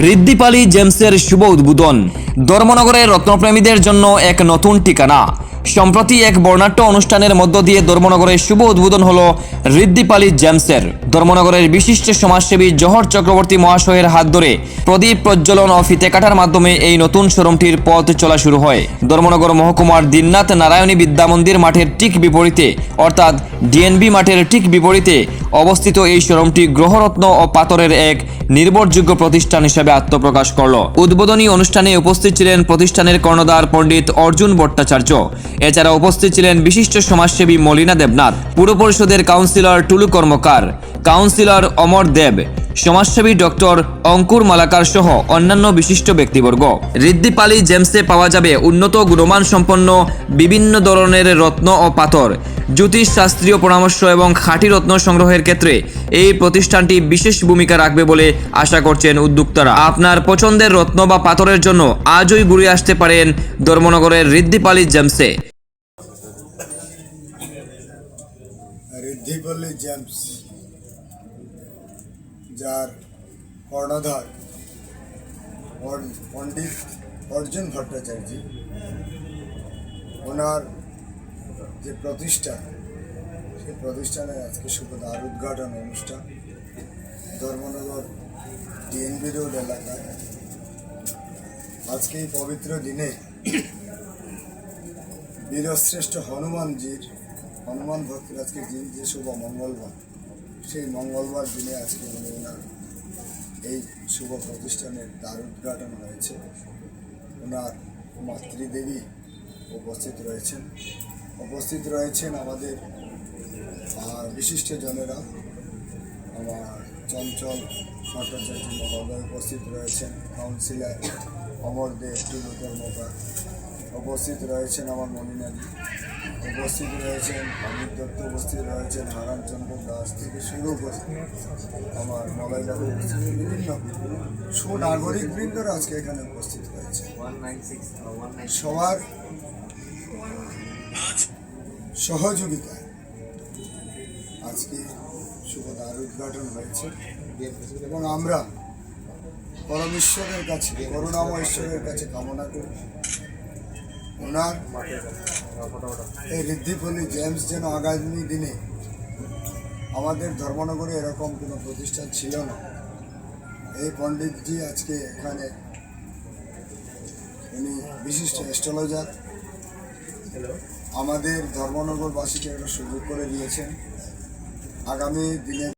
ঋদ্ধিপালি জেমসের শুভ উদ্বোধন ধর্মনগরের রত্নপ্রেমীদের জন্য এক নতুন ঠিকানা। সম্প্রতি এক বর্ণাঢ্য অনুষ্ঠানের মধ্য দিয়ে ধর্মনগরের শুভ উদ্বোধন হলো ঋদ্ধিপালি জেমসের। ধর্মনগরের বিশিষ্ট সমাজসেবী জহর চক্রবর্তী মহাশয়ের হাত ধরে প্রদীপ প্রজ্বলন ও ফিতে কাটার মাধ্যমে এই নতুন শোরুমটির পথ চলা শুরু হয়। ধর্মনগর মহকুমার দীননাথ নারায়ণী বিদ্যামন্দির মাঠের ঠিক বিপরীতে অর্থাৎ ডিএনবি মাঠের ঠিক বিপরীতে অবস্থিত এই শোরুমটি গ্রহরত্ন ও পাথরের এক নির্ভরযোগ্য প্রতিষ্ঠান হিসেবে আত্মপ্রকাশ করল। উদ্বোধনী অনুষ্ঠানে উপস্থিত ছিলেন প্রতিষ্ঠানের কর্ণধার পণ্ডিত অর্জুন ভট্টাচার্য। এছাড়া উপস্থিত ছিলেন বিশিষ্ট সমাজসেবী মলিনা দেবনাথ, পুর পরিষদের কাউন্সিলর টুলু কর্মকার, কাউন্সিলর অমর দেব, সমাজসেবী ডক্টর অঙ্কুর মালাকার সহ অন্যান্য বিশিষ্ট ব্যক্তিবর্গ। ঋদ্ধিপালি জেমসে পাওয়া যাবে উন্নত গুণমান সম্পন্ন বিভিন্ন ধরনের রত্ন ও পাথর, জ্যোতিষ শাস্ত্রীয় পরামর্শ এবং খাঁটি রত্ন সংগ্রহের ক্ষেত্রে এই প্রতিষ্ঠানটি বিশেষ ভূমিকা রাখবে বলে আশা করছেন উদ্যোক্তারা। আপনার পছন্দের রত্ন বা পাথরের জন্য আজই ঘুরে আসতে পারেন ধর্মনগরের ঋদ্ধিপালি জেমসে। ঋদ্ধিপালি জেমস, যার কর্ণধার পণ্ডিত অর্জুন ভট্টাচার্য, ওনার যে প্রতিষ্ঠান, সেই প্রতিষ্ঠানের আজকে শুভ দ্বার উদ্ঘাটন অনুষ্ঠান ধর্মনগর ডিএনবি রোড এলাকায়। আজকে এই পবিত্র দিনে বীরশ্রেষ্ঠ হনুমান ভক্তের আজকে দিন, যে শুভ মঙ্গলবার, সেই মঙ্গলবার দিনে আজকে ওনার এই শুভ প্রতিষ্ঠানের দ্বার উদ্ঘাটন হয়েছে। ওনার মাতৃদেবী উপস্থিত রয়েছেন আমাদের বিশিষ্ট জনেরা। আমার চঞ্চল ভট্টাচার্য মহোদয় উপস্থিত রয়েছেন, কাউন্সিলর অমর দেব, টুলু কর্মকার উপস্থিত রয়েছেন, আমার মনিনাদি উপস্থিত রয়েছেন, অমিত দত্ত উপস্থিত রয়েছেন, নারায়ণচন্দ্র দাস থেকে শুরু করে আমার মলাইবাবু উপস্থিত, বিভিন্ন সুনাগরিক বৃন্দরা আজকে এখানে উপস্থিত হয়েছে। সবার সহযোগিতায় আজকে শুভ দ্বার উদ্ঘাটন হয়েছে এবং আমরা পরমেশ্বরের কাছে, করুণাময় ঈশ্বরের কাছে কামনা করি ওনার এই ঋদ্ধিপালি জেমস যেন আগামী দিনে, আমাদের ধর্মনগরে এরকম কোনো প্রতিষ্ঠান ছিল না। এই পণ্ডিতজি আজকে এখানে, উনি বিশিষ্ট অ্যাস্ট্রোলজার, আমাদের ধর্মনগরবাসীকে একটা সুযোগ করে দিয়েছেন। আগামী দিনে